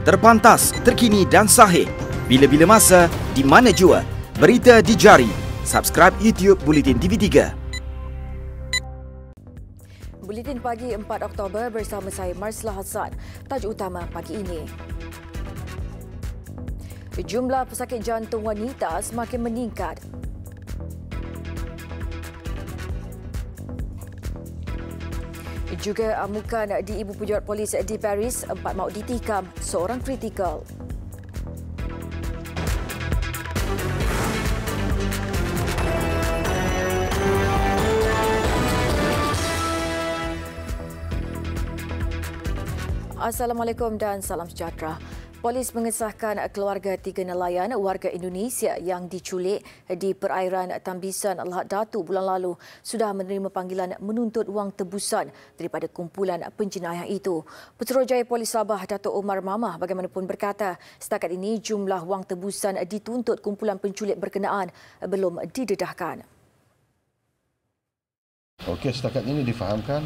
Terpantas, terkini dan sahih. Bila-bila masa, di mana jua. Berita di jari. Subscribe YouTube Bulletin TV3. Buletin Pagi 4 Oktober bersama saya Marslah Hassan. Tajuk utama pagi ini. Jumlah pesakit jantung wanita semakin meningkat. Juga amukan di Ibu Pejabat Polis di Paris, 4 maut ditikam, seorang kritikal. Assalamualaikum dan salam sejahtera. Polis mengesahkan keluarga 3 nelayan warga Indonesia yang diculik di perairan Tambisan Lahad Datu bulan lalu sudah menerima panggilan menuntut wang tebusan daripada kumpulan penjenayah itu. Pesuruhjaya Polis Sabah Datuk Omar Mamah bagaimanapun berkata, setakat ini jumlah wang tebusan dituntut kumpulan penculik berkenaan belum didedahkan. Okey, setakat ini difahamkan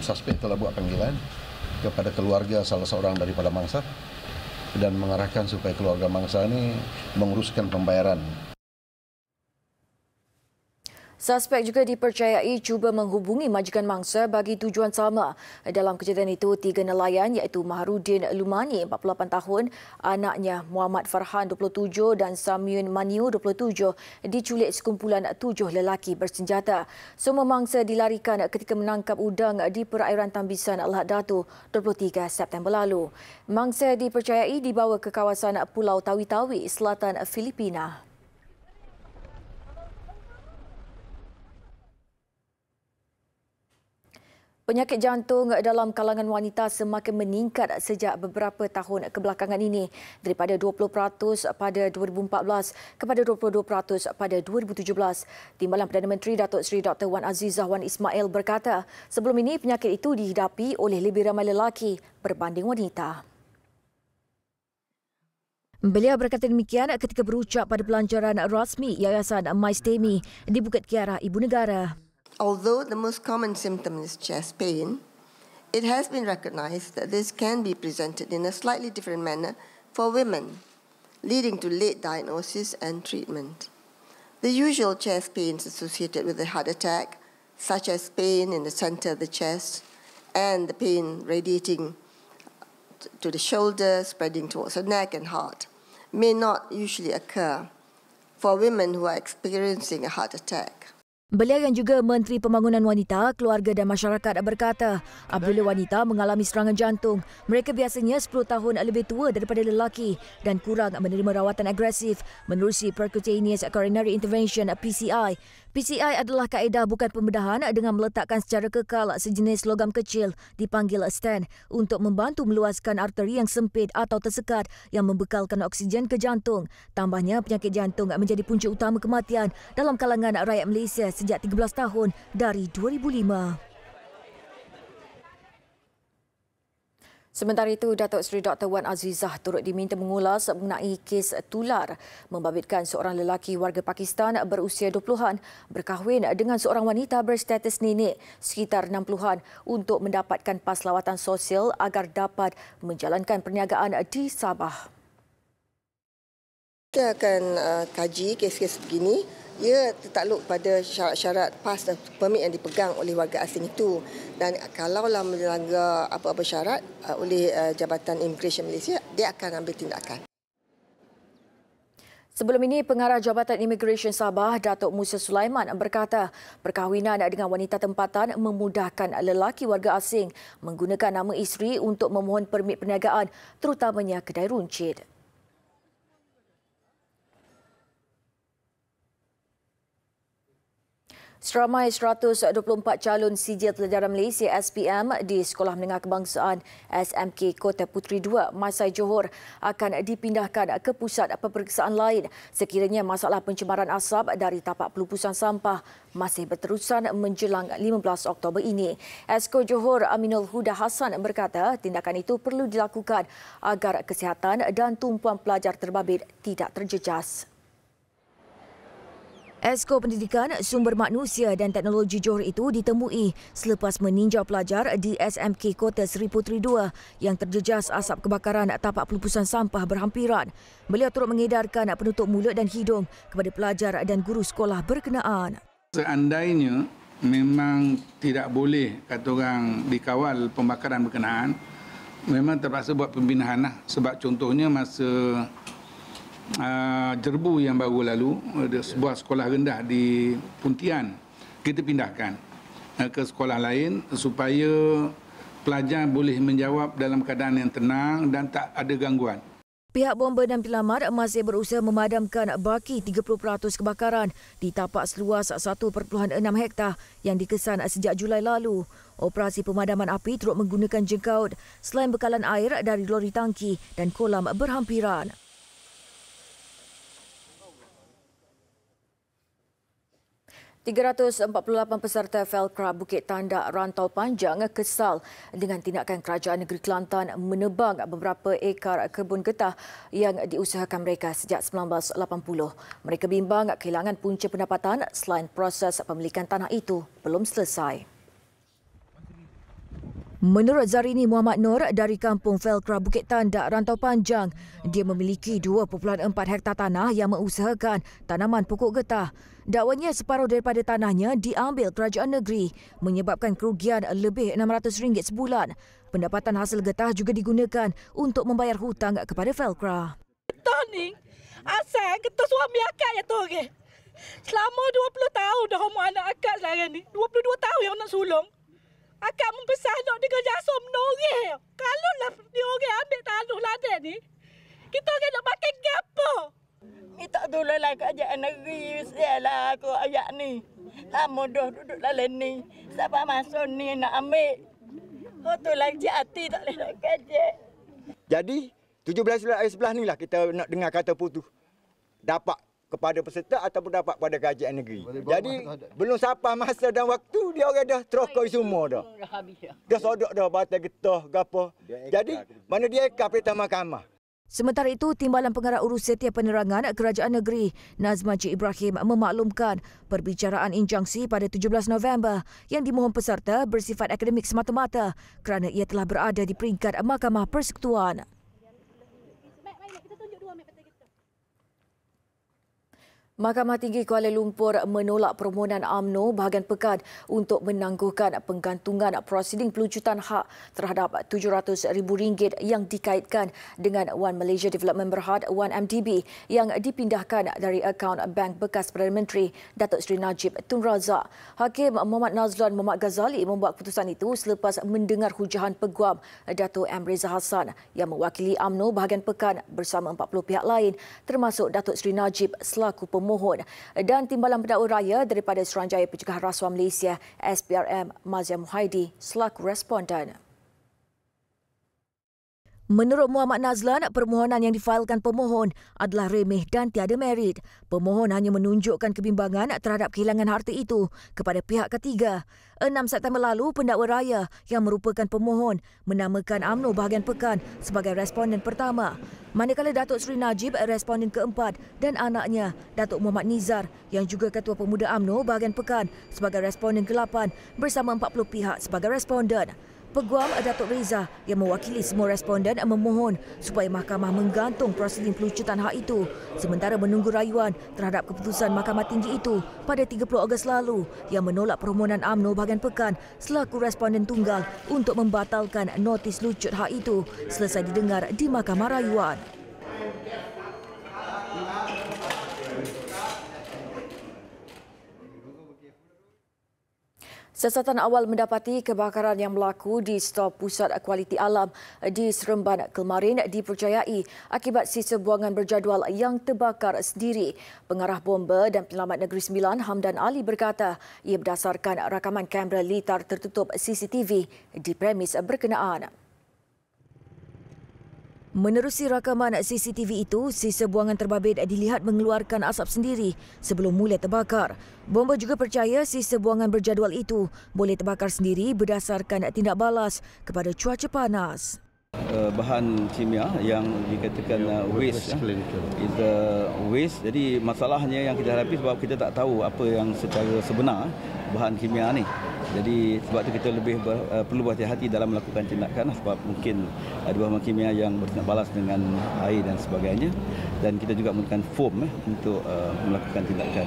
suspek telah buat panggilan kepada keluarga salah seorang daripada mangsa dan mengarahkan supaya keluarga mangsa ini menguruskan pembayaran. Suspek juga dipercayai cuba menghubungi majikan mangsa bagi tujuan sama. Dalam kejadian itu, 3 nelayan iaitu Maharudin Lumani, 48 tahun, anaknya Muhammad Farhan, 27 dan Samyun Maniu, 27, diculik sekumpulan 7 lelaki bersenjata. Semua mangsa dilarikan ketika menangkap udang di perairan Tambisan Lahad Datu 23 September lalu. Mangsa dipercayai dibawa ke kawasan Pulau Tawi-Tawi, selatan Filipina. Penyakit jantung dalam kalangan wanita semakin meningkat sejak beberapa tahun kebelakangan ini, daripada 20% pada 2014 kepada 22% pada 2017. Timbalan Perdana Menteri Datuk Seri Dr. Wan Azizah Wan Ismail berkata, sebelum ini penyakit itu dihidapi oleh lebih ramai lelaki berbanding wanita. Beliau berkata demikian ketika berucap pada pelancaran rasmi Yayasan MySTEMI di Bukit Kiara, Ibu Negara. Although the most common symptom is chest pain, it has been recognized that this can be presented in a slightly different manner for women, leading to late diagnosis and treatment. The usual chest pains associated with a heart attack, such as pain in the center of the chest and the pain radiating to the shoulder, spreading towards the neck and heart, may not usually occur for women who are experiencing a heart attack. Beliau yang juga Menteri Pembangunan Wanita, Keluarga dan Masyarakat berkata, apabila wanita mengalami serangan jantung, mereka biasanya 10 tahun lebih tua daripada lelaki dan kurang menerima rawatan agresif menerusi Percutaneous Coronary Intervention PCI. PCI adalah kaedah bukan pembedahan dengan meletakkan secara kekal sejenis logam kecil dipanggil stent untuk membantu meluaskan arteri yang sempit atau tersekat yang membekalkan oksigen ke jantung. Tambahnya, penyakit jantung menjadi punca utama kematian dalam kalangan rakyat Malaysia sejak 13 tahun dari 2005. Sementara itu, Datuk Seri Dr. Wan Azizah turut diminta mengulas mengenai kes tular membabitkan seorang lelaki warga Pakistan berusia 20-an berkahwin dengan seorang wanita berstatus nenek sekitar 60-an untuk mendapatkan pas lawatan sosial agar dapat menjalankan perniagaan di Sabah. Kita akan kaji kes-kes begini. Ia tertakluk pada syarat-syarat pas dan permit yang dipegang oleh warga asing itu. Dan kalaulah melanggar apa-apa syarat oleh Jabatan Immigration Malaysia, dia akan ambil tindakan. Sebelum ini, Pengarah Jabatan Immigration Sabah, Datuk Musa Sulaiman berkata, perkahwinan dengan wanita tempatan memudahkan lelaki warga asing menggunakan nama isteri untuk memohon permit perniagaan, terutamanya kedai runcit. Seramai 124 calon sijil pelajaran Malaysia SPM di Sekolah Menengah Kebangsaan SMK Kota Puteri 2 Masai Johor akan dipindahkan ke pusat peperiksaan lain sekiranya masalah pencemaran asap dari tapak pelupusan sampah masih berterusan menjelang 15 Oktober ini. Esko Johor Aminul Huda Hassan berkata tindakan itu perlu dilakukan agar kesihatan dan tumpuan pelajar terbabit tidak terjejas. Esko Pendidikan, Sumber Manusia dan Teknologi Johor itu ditemui selepas meninjau pelajar di SMK Kota Seri Puteri 2 yang terjejas asap kebakaran tapak pelupusan sampah berhampiran. Beliau turut mengedarkan penutup mulut dan hidung kepada pelajar dan guru sekolah berkenaan. Seandainya memang tidak boleh kata orang dikawal pembakaran berkenaan, memang terpaksa buat pembinaan lah. Sebab contohnya masa Jerbu yang baru lalu, ada sebuah sekolah rendah di Puntian, kita pindahkan ke sekolah lain supaya pelajar boleh menjawab dalam keadaan yang tenang dan tak ada gangguan. Pihak bomba dan penyelamat masih berusaha memadamkan baki 30% kebakaran di tapak seluas 1.6 hektar yang dikesan sejak Julai lalu. Operasi pemadaman api turut menggunakan jengkaut selain bekalan air dari lori tangki dan kolam berhampiran. ...348 peserta Felcra Bukit Tandak Rantau Panjang kesal dengan tindakan Kerajaan Negeri Kelantan menebang beberapa ekar kebun getah yang diusahakan mereka sejak 1980. Mereka bimbang kehilangan punca pendapatan selain proses pemilikan tanah itu belum selesai. Menurut Zarini Muhammad Nur dari Kampung Felcra Bukit Tandak Rantau Panjang, dia memiliki 2.4 hektar tanah yang mengusahakan tanaman pokok getah. Dakwanya separuh daripada tanahnya diambil kerajaan negeri menyebabkan kerugian lebih RM600 sebulan. Pendapatan hasil getah juga digunakan untuk membayar hutang kepada Felcra. Getah ni asal getah suami akak yang tu okay. Selama 20 tahun dah rumah anak akak sekarang ni. 22 tahun yang nak sulung. Akak membesar nak dia kerja menoreh. Kalau lah dia orang ambil tanah ladang ni, kita orang nak makan apa? Minta tolonglah kerajaan negeri. Sialah aku ayat ni. Lama dah duduk dalam ni. Sampai masuk ni nak ambil. Tu lagi hati tak boleh nak kerja. Jadi 17 hari sebelah ni lah kita nak dengar kata putus. Dapat kepada peserta ataupun dapat pada kerajaan negeri. Jadi belum sampai masa dan waktu dia orang dah terokoi semua dah. Dah sodok dah batal getah gapo. Jadi mana dia eka perintah mahkamah. Sementara itu, Timbalan Pengarah Urus Setiap Penerangan Kerajaan Negeri Nazma J. Ibrahim memaklumkan perbicaraan injunksi pada 17 November yang dimohon peserta bersifat akademik semata-mata kerana ia telah berada di peringkat Mahkamah Persekutuan. Mahkamah Tinggi Kuala Lumpur menolak permohonan UMNO bahagian pekan untuk menangguhkan penggantungan prosiding pelucutan hak terhadap RM700,000 yang dikaitkan dengan One Malaysia Development Berhad 1MDB yang dipindahkan dari akaun bank bekas Perdana Menteri Datuk Seri Najib Tun Razak. Hakim Muhammad Nazlan Muhammad Ghazali membuat keputusan itu selepas mendengar hujahan peguam Datuk M. Reza Hassan yang mewakili UMNO bahagian pekan bersama 40 pihak lain termasuk Datuk Seri Najib selaku pemohon dan Timbalan Pendakwa Raya daripada Suruhanjaya Pencegahan Rasuah Malaysia SPRM Mazia Muhaidi selaku responden. Menurut Muhammad Nazlan, permohonan yang difailkan pemohon adalah remeh dan tiada merit. Pemohon hanya menunjukkan kebimbangan terhadap kehilangan harta itu kepada pihak ketiga. 6 September lalu, Pendakwa Raya yang merupakan pemohon menamakan UMNO bahagian pekan sebagai responden pertama. Manakala Datuk Seri Najib responden keempat dan anaknya Datuk Muhammad Nizar yang juga Ketua Pemuda UMNO bahagian pekan sebagai responden ke-8 bersama 40 pihak sebagai responden. Peguam Datuk Reza yang mewakili semua responden memohon supaya mahkamah menggantung prosiding pelucutan hak itu sementara menunggu rayuan terhadap keputusan Mahkamah Tinggi itu pada 30 Ogos lalu yang menolak permohonan UMNO bahagian pekan selaku responden tunggal untuk membatalkan notis lucut hak itu selesai didengar di Mahkamah Rayuan. Siasatan awal mendapati kebakaran yang berlaku di stor Pusat Kualiti Alam di Seremban kemarin dipercayai akibat sisa buangan berjadual yang terbakar sendiri. Pengarah Bomba dan Penyelamat Negeri Sembilan Hamdan Ali berkata ia berdasarkan rakaman kamera litar tertutup CCTV di premis berkenaan. Menerusi rakaman CCTV itu, sisa buangan terbabit dilihat mengeluarkan asap sendiri sebelum mula terbakar. Bomba juga percaya sisa buangan berjadual itu boleh terbakar sendiri berdasarkan tindak balas kepada cuaca panas. Bahan kimia yang dikatakan waste is waste. Jadi masalahnya yang kita hadapi sebab kita tak tahu apa yang secara sebenar bahan kimia ni. Jadi sebab tu kita lebih perlu berhati-hati dalam melakukan tindakan sebab mungkin ada bahan kimia yang bertindak balas dengan air dan sebagainya, dan kita juga menggunakan foam untuk melakukan tindakan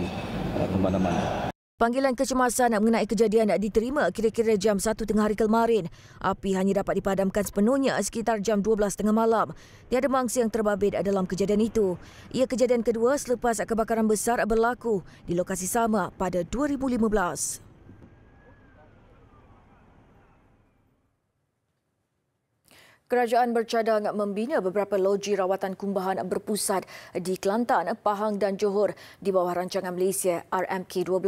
pemadaman. Panggilan kecemasan mengenai kejadian diterima kira-kira jam 1 tengah hari kemarin. Api hanya dapat dipadamkan sepenuhnya sekitar jam 12 tengah malam. Tiada mangsa yang terbabit dalam kejadian itu. Ia kejadian kedua selepas kebakaran besar berlaku di lokasi sama pada 2015. Kerajaan bercadang membina beberapa loji rawatan kumbahan berpusat di Kelantan, Pahang dan Johor di bawah rancangan Malaysia RMK-12.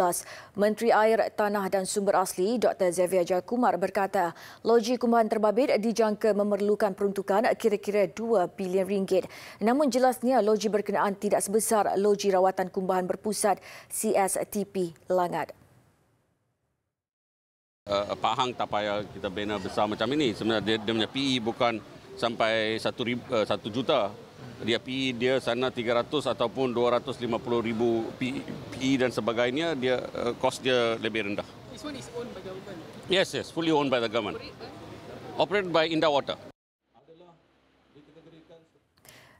Menteri Air, Tanah dan Sumber Asli Dr. Xavier Jayakumar berkata, loji kumbahan terbabit dijangka memerlukan peruntukan kira-kira RM2 bilion. Namun jelasnya loji berkenaan tidak sebesar loji rawatan kumbahan berpusat CSTP Langat. Pahang tak payah kita bina besar macam ini. Sebenarnya dia punya PE bukan sampai 1 juta. Dia PE dia sana 300 ataupun 250,000 PE dan sebagainya. Dia kos dia lebih rendah. This one is owned by government? Yes, fully owned by the government. Operated by Indah Water.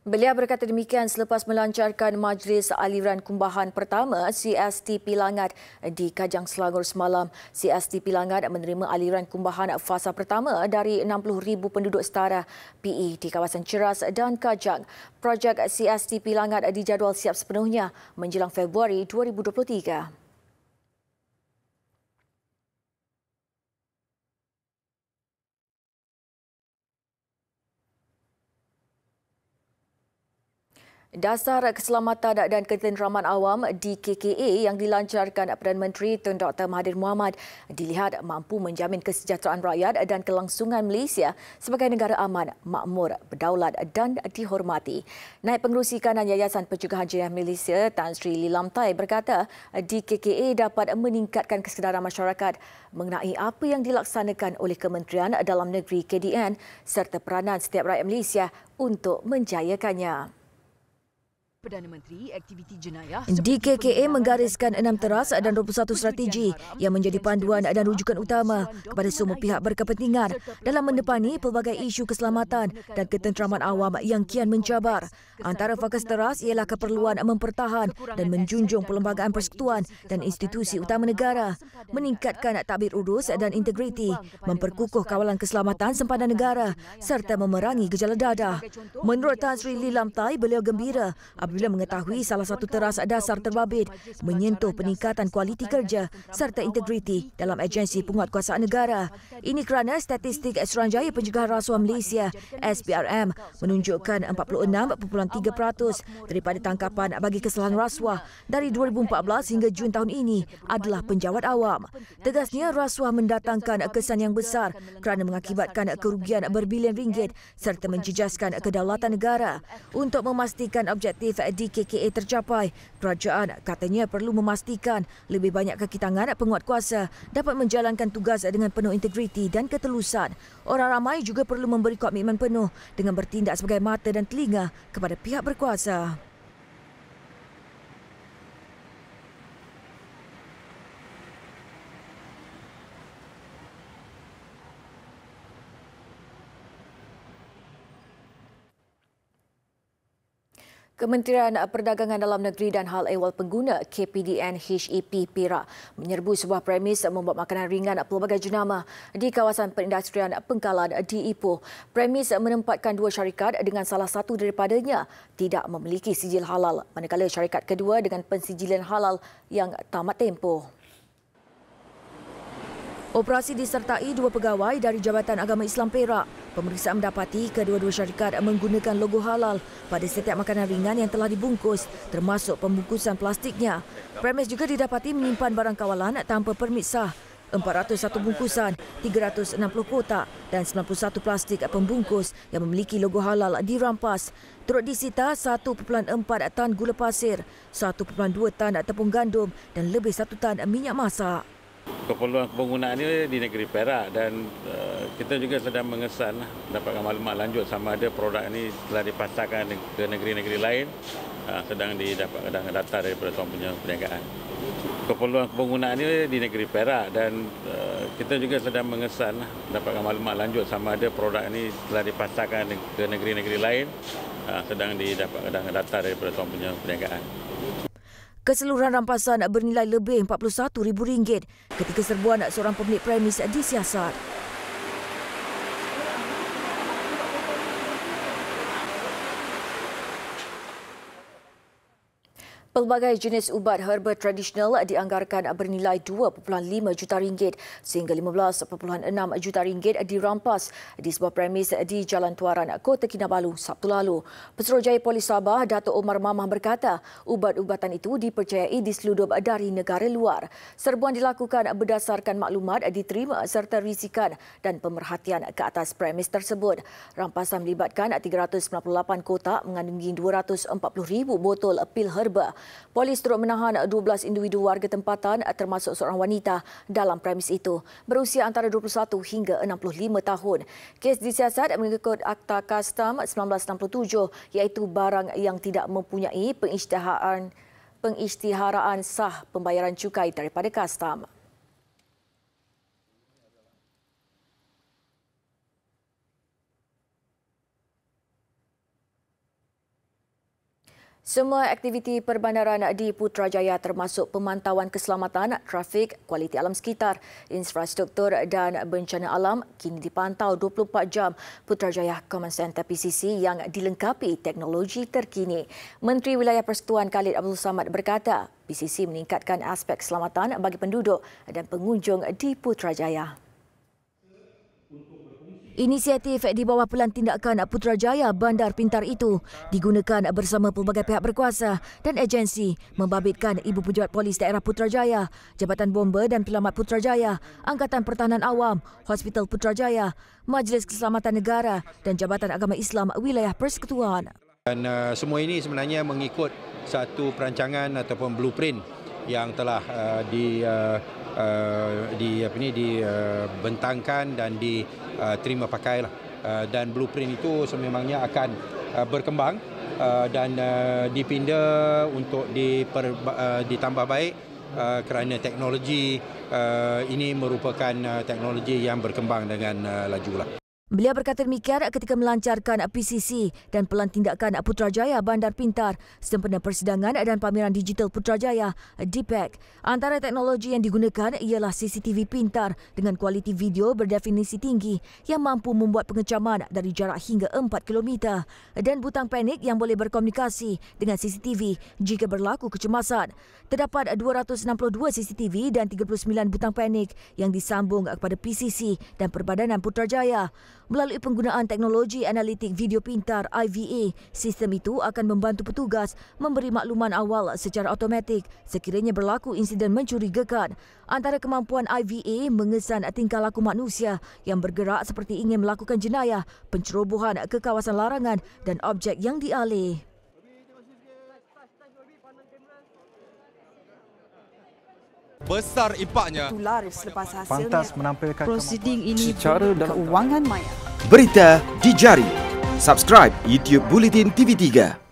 Beliau berkata demikian selepas melancarkan Majlis Aliran Kumbahan pertama CSTP Langat di Kajang Selangor semalam. CSTP Langat menerima aliran kumbahan fasa pertama dari 60,000 penduduk setara PE di kawasan Ceras dan Kajang. Projek CSTP Langat dijadual siap sepenuhnya menjelang Februari 2023. Dasar Keselamatan dan Ketenteraman Awam DKKA yang dilancarkan Perdana Menteri Tun Dr. Mahathir Mohamad dilihat mampu menjamin kesejahteraan rakyat dan kelangsungan Malaysia sebagai negara aman, makmur, berdaulat dan dihormati. Naib Pengerusi Kanan Yayasan Pencegahan Jenayah Malaysia Tan Sri Lilamtai berkata DKKA dapat meningkatkan kesedaran masyarakat mengenai apa yang dilaksanakan oleh Kementerian Dalam Negeri KDN serta peranan setiap rakyat Malaysia untuk menjayakannya. Perdana Menteri Aktiviti Jenayah DKKA menggariskan 6 teras dan 21 strategi yang menjadi panduan dan rujukan utama kepada semua pihak berkepentingan dalam mendepani pelbagai isu keselamatan dan ketenteraman awam yang kian mencabar. Antara fokus teras ialah keperluan mempertahan dan menjunjung perlembagaan persekutuan dan institusi utama negara, meningkatkan tadbir urus dan integriti, memperkukuh kawalan keselamatan sempadan negara serta memerangi gejala dadah. Menurut Tan Sri Lilamtai, beliau gembira apabila mengetahui salah satu teras dasar terbabit menyentuh peningkatan kualiti kerja serta integriti dalam agensi penguatkuasaan negara. Ini kerana statistik Suruhanjaya Pencegahan Rasuah Malaysia SPRM menunjukkan 46.3% daripada tangkapan bagi kesalahan rasuah dari 2014 hingga Jun tahun ini adalah penjawat awam. Tegasnya, rasuah mendatangkan kesan yang besar kerana mengakibatkan kerugian berbilion ringgit serta menjejaskan kedaulatan negara. Untuk memastikan objektif DKKA tercapai, kerajaan katanya perlu memastikan lebih banyak kaki tangan penguatkuasa dapat menjalankan tugas dengan penuh integriti dan ketelusan. Orang ramai juga perlu memberi komitmen penuh dengan bertindak sebagai mata dan telinga kepada pihak berkuasa. Kementerian Perdagangan Dalam Negeri dan Hal Ehwal Pengguna KPDN HEP Perak menyerbu sebuah premis membuat makanan ringan pelbagai jenama di kawasan perindustrian Pengkalan di Ipoh. Premis menempatkan dua syarikat dengan salah satu daripadanya tidak memiliki sijil halal, manakala syarikat kedua dengan pensijilan halal yang tamat tempoh. Operasi disertai dua pegawai dari Jabatan Agama Islam Perak. Pemeriksaan mendapati kedua-dua syarikat menggunakan logo halal pada setiap makanan ringan yang telah dibungkus, termasuk pembungkusan plastiknya. Premis juga didapati menyimpan barang kawalan tanpa permit sah. 401 bungkusan, 360 kotak dan 91 plastik pembungkus yang memiliki logo halal dirampas. Turut disita 1.4 tan gula pasir, 1.2 tan tepung gandum dan lebih 1 tan minyak masak. Keperluan penggunaan ini di negeri Perak dan kita juga sedang mengesan mendapatkan maklumat lanjut sama ada produk ini telah dipasarkan ke negeri-negeri lain, sedang didapatkan data daripada tuan punya perniagaan. Keperluan penggunaan ini di negeri Perak dan kita juga sedang mengesan mendapatkan maklumat lanjut sama ada produk ini telah dipasarkan ke negeri-negeri lain, sedang didapatkan data daripada tuan punya perniagaan. Keseluruhan rampasan bernilai lebih RM41,000 ketika serbuan seorang pemilik premis disiasat. Pelbagai jenis ubat herba tradisional dianggarkan bernilai RM2.5 juta sehingga RM15.6 juta dirampas di sebuah premis di Jalan Tuaran, Kota Kinabalu, Sabtu lalu. Pesuruhjaya Polis Sabah, Dato' Omar Mamah berkata, ubat-ubatan itu dipercayai diseludup dari negara luar. Serbuan dilakukan berdasarkan maklumat diterima serta risikan dan pemerhatian ke atas premis tersebut. Rampasan melibatkan 398 kotak mengandungi 240,000 botol pil herba. Polis turut menahan 12 individu warga tempatan termasuk seorang wanita dalam premis itu berusia antara 21 hingga 65 tahun. Kes disiasat mengikut Akta Kastam 1967 iaitu barang yang tidak mempunyai pengisytiharaan sah pembayaran cukai daripada kastam. Semua aktiviti perbandaran di Putrajaya termasuk pemantauan keselamatan, trafik, kualiti alam sekitar, infrastruktur dan bencana alam kini dipantau 24 jam. Putrajaya Command Centre PCC yang dilengkapi teknologi terkini. Menteri Wilayah Persekutuan Khalid Abdul Samad berkata, PCC meningkatkan aspek keselamatan bagi penduduk dan pengunjung di Putrajaya. Inisiatif di bawah Pelan Tindakan Putrajaya Bandar Pintar itu digunakan bersama pelbagai pihak berkuasa dan agensi membabitkan Ibu Pejabat Polis Daerah Putrajaya, Jabatan Bomba dan Penyelamat Putrajaya, Angkatan Pertahanan Awam, Hospital Putrajaya, Majlis Keselamatan Negara dan Jabatan Agama Islam Wilayah Persekutuan. Dan semua ini sebenarnya mengikut satu perancangan ataupun blueprint yang telah dibentangkan dan diterima pakai dan blueprint itu sememangnya akan berkembang dan dipinda untuk ditambah baik kerana teknologi ini merupakan teknologi yang berkembang dengan laju. Beliau berkata demikian ketika melancarkan PCC dan Pelan Tindakan Putrajaya Bandar Pintar sempena persidangan dan pameran digital Putrajaya DPEC. Antara teknologi yang digunakan ialah CCTV pintar dengan kualiti video berdefinisi tinggi yang mampu membuat pengecaman dari jarak hingga 4 km dan butang panik yang boleh berkomunikasi dengan CCTV jika berlaku kecemasan. Terdapat 262 CCTV dan 39 butang panik yang disambung kepada PCC dan Perbadanan Putrajaya. Melalui penggunaan teknologi analitik video pintar IVA, sistem itu akan membantu petugas memberi makluman awal secara automatik sekiranya berlaku insiden mencurigakan. Antara kemampuan IVA mengesan tingkah laku manusia yang bergerak seperti ingin melakukan jenayah, pencerobohan ke kawasan larangan dan objek yang dialih. Besar impaknya. Tular selepas hasilnya. Pantas menampilkan prosiding ini secara dalam keuangan maya. Berita di jari. Subscribe YouTube Bulletin TV3.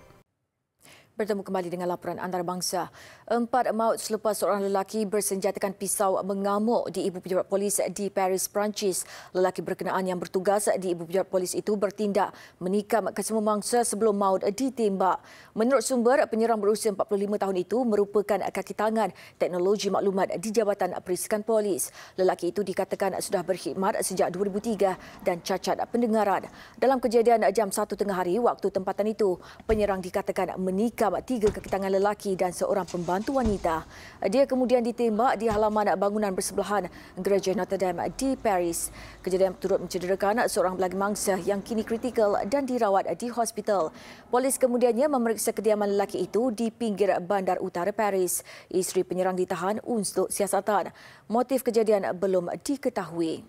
Bertemu kembali dengan laporan antarabangsa. 4 maut selepas seorang lelaki bersenjatakan pisau mengamuk di Ibu Pejabat Polis di Paris, Perancis. Lelaki berkenaan yang bertugas di Ibu Pejabat Polis itu bertindak menikam kesemua mangsa sebelum maut ditembak. Menurut sumber, penyerang berusia 45 tahun itu merupakan kaki tangan teknologi maklumat di Jabatan Perisikan Polis. Lelaki itu dikatakan sudah berkhidmat sejak 2003 dan cacat pendengaran. Dalam kejadian jam 1 tengah hari waktu tempatan itu, penyerang dikatakan menikam 3 kaki tangan lelaki dan seorang pembantu wanita. Dia kemudian ditembak di halaman bangunan bersebelahan Gereja Notre Dame di Paris. Kejadian turut mencederakan seorang belagi mangsa yang kini kritikal dan dirawat di hospital. Polis kemudiannya memeriksa kediaman lelaki itu di pinggir bandar utara Paris. Isteri penyerang ditahan untuk siasatan. Motif kejadian belum diketahui.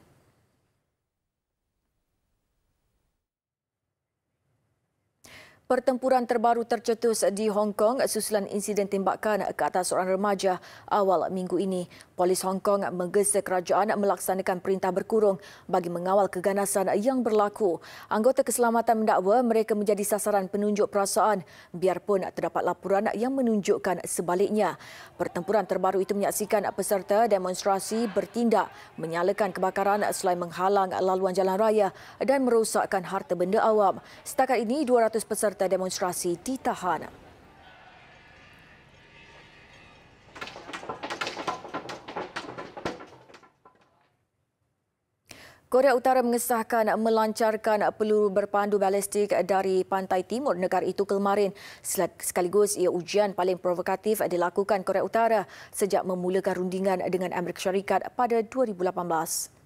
Pertempuran terbaru tercetus di Hong Kong susulan insiden tembakan ke atas seorang remaja awal minggu ini. Polis Hong Kong menggesa kerajaan melaksanakan perintah berkurung bagi mengawal keganasan yang berlaku. Anggota keselamatan mendakwa mereka menjadi sasaran penunjuk perasaan biarpun terdapat laporan yang menunjukkan sebaliknya. Pertempuran terbaru itu menyaksikan peserta demonstrasi bertindak menyalakan kebakaran selain menghalang laluan jalan raya dan merosakkan harta benda awam. Setakat ini 200 peserta demonstrasi ditahan. Korea Utara mengesahkan melancarkan peluru berpandu balistik dari pantai timur negara itu kemarin. Sekaligus ia ujian paling provokatif dilakukan Korea Utara sejak memulakan rundingan dengan Amerika Syarikat pada 2018.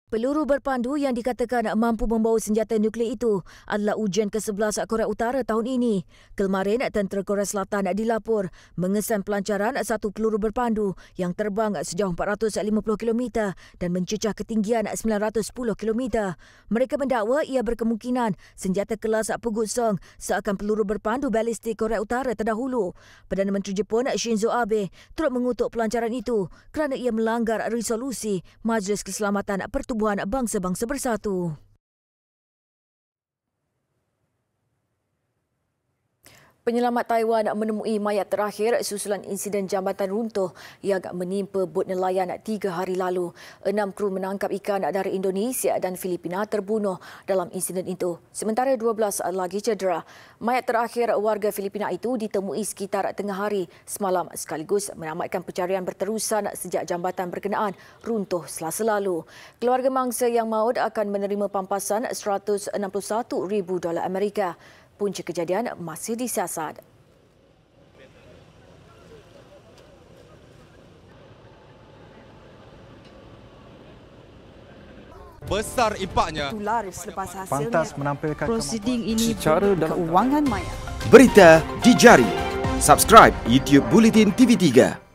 Peluru berpandu yang dikatakan mampu membawa senjata nuklear itu adalah ujian ke-11 Korea Utara tahun ini. Kemarin, tentera Korea Selatan dilapor mengesan pelancaran satu peluru berpandu yang terbang sejauh 450 km dan mencecah ketinggian 910 km. Mereka mendakwa ia berkemungkinan senjata kelas Pugut Song seakan peluru berpandu balistik Korea Utara terdahulu. Perdana Menteri Jepun Shinzo Abe turut mengutuk pelancaran itu kerana ia melanggar resolusi Majlis Keselamatan Pertubuhan Bangsa-Bangsa Bersatu. Penyelamat Taiwan menemui mayat terakhir susulan insiden jambatan runtuh yang menimpa bot nelayan 3 hari lalu. 6 kru menangkap ikan dari Indonesia dan Filipina terbunuh dalam insiden itu, sementara 12 lagi cedera. Mayat terakhir warga Filipina itu ditemui sekitar tengah hari semalam sekaligus menamatkan pencarian berterusan sejak jambatan berkenaan runtuh Selasa lalu. Keluarga mangsa yang maut akan menerima pampasan $161,000 Amerika. Punca kejadian masih disiasat. Besar impaknya. Selepas hasilnya, Pantas menampilkan prosiding ini secara dalam keuangan maya. Berita di jari. Subscribe YouTube Bulletin TV3.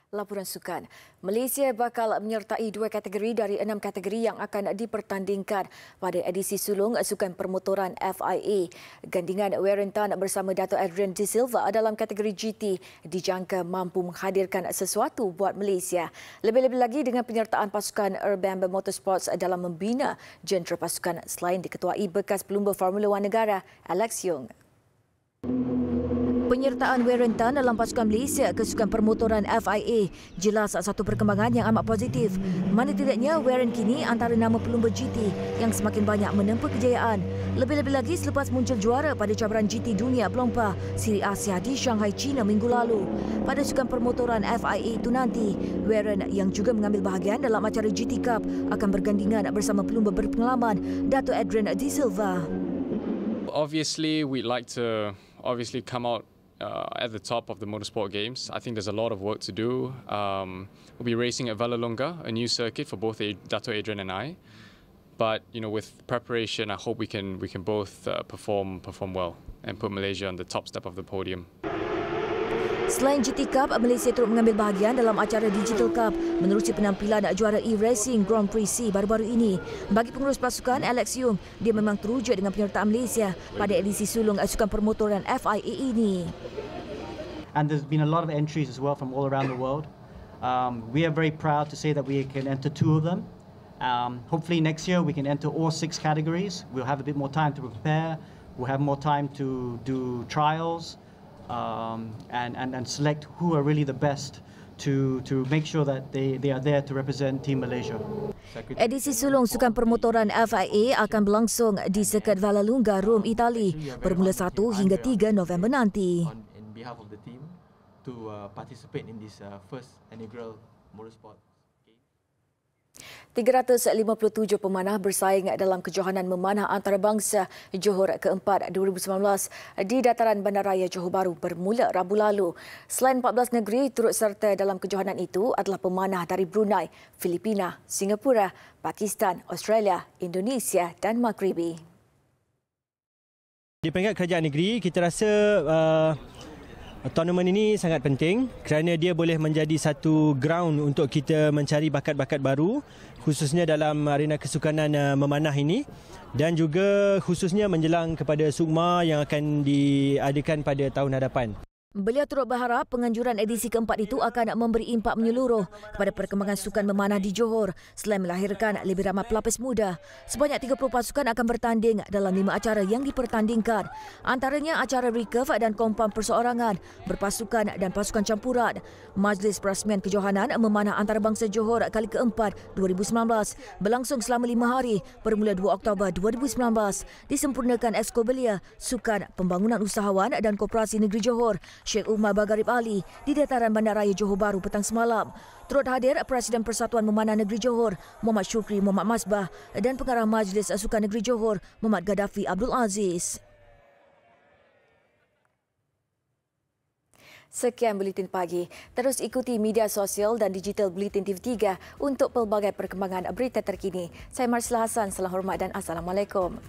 Laporan sukan. Malaysia bakal menyertai 2 kategori dari 6 kategori yang akan dipertandingkan pada edisi sulung Sukan Permotoran FIA. Gandingan Warren Tan bersama Dato' Adrian De Silva dalam kategori GT dijangka mampu menghadirkan sesuatu buat Malaysia. Lebih-lebih lagi dengan penyertaan pasukan Urbamber Motorsports dalam membina jentera pasukan selain diketuai bekas pelumba Formula 1 negara Alex Yoong. Penyertaan Warren Tan dalam pasukan Malaysia ke Sukan Permotoran FIA jelas satu perkembangan yang amat positif. Mana tidaknya Warren kini antara nama pelumba GT yang semakin banyak menempuh kejayaan. Lebih-lebih lagi selepas muncul juara pada cabaran GT Dunia Pelompah Siri Asia di Shanghai, China minggu lalu. Pada Sukan Permotoran FIA itu nanti, Warren yang juga mengambil bahagian dalam acara GT Cup akan bergandingan bersama pelumba berpengalaman Dato' Adrian De Silva. Obviously, we'd like to come out at the top of the motorsport games. I think there's a lot of work to do. We'll be racing at Vallelonga, a new circuit for both Dato' Adrian and I. But with preparation, I hope we can both perform well and put Malaysia on the top step of the podium. Selain GT Cup, Malaysia turut mengambil bahagian dalam acara Digital Cup menerusi penampilan juara e-racing Grand Prix C baru-baru ini. Bagi pengurus pasukan Alex Yoong, dia memang teruja dengan penyertaan Malaysia pada edisi sulung Sukan Permotoran FIA ini. And there's been a lot of entries as well from all around the world. We are very proud to say that we can enter 2 of them. Hopefully next year we can enter all 6 categories. We'll have a bit more time to prepare. We'll have more time to do trials. And select who are really the best to make sure that they are there to represent Team Malaysia. Edisi sulung Sukan Permotoran FIA akan berlangsung di Sirkuit Vallelunga, Rome, Itali bermula 1 hingga 3 November nanti. In behalf of the team to participate in this first inaugural motorsport. 357 pemanah bersaing dalam kejohanan memanah antarabangsa Johor ke-4 2019 di dataran Bandaraya Johor Bahru bermula Rabu lalu. Selain 14 negeri turut serta dalam kejohanan itu adalah pemanah dari Brunei, Filipina, Singapura, Pakistan, Australia, Indonesia dan Maghribi. Di peringkat kerajaan negeri, kita rasa Tournament ini sangat penting kerana dia boleh menjadi satu ground untuk kita mencari bakat-bakat baru, khususnya dalam arena kesukanan memanah ini, dan juga khususnya menjelang kepada SUKMA yang akan diadakan pada tahun hadapan. Beliau turut berharap penganjuran edisi keempat itu akan memberi impak menyeluruh kepada perkembangan sukan memanah di Johor selain melahirkan lebih ramai pelapis muda. Sebanyak 30 pasukan akan bertanding dalam 5 acara yang dipertandingkan. Antaranya acara recurve dan kompound perseorangan, berpasukan dan pasukan campuran. Majlis Perasmian Kejohanan Memanah Antarabangsa Johor kali keempat 2019 berlangsung selama 5 hari bermula 2 Oktober 2019. Disempurnakan Exco Belia, Sukan Pembangunan Usahawan dan Koperasi Negeri Johor, Sheikh Umar Bagharib Ali di dataran Bandaraya Johor Bahru petang semalam. Turut hadir Presiden Persatuan Memanah Negeri Johor, Muhammad Syukri Muhammad Masbah, dan Pengarah Majlis Sukan Negeri Johor, Muhammad Gaddafi Abdul Aziz. Sekian Buletin Pagi. Terus ikuti media sosial dan digital Buletin TV3 untuk pelbagai perkembangan berita terkini. Saya Marsila Hassan. Salam hormat dan Assalamualaikum.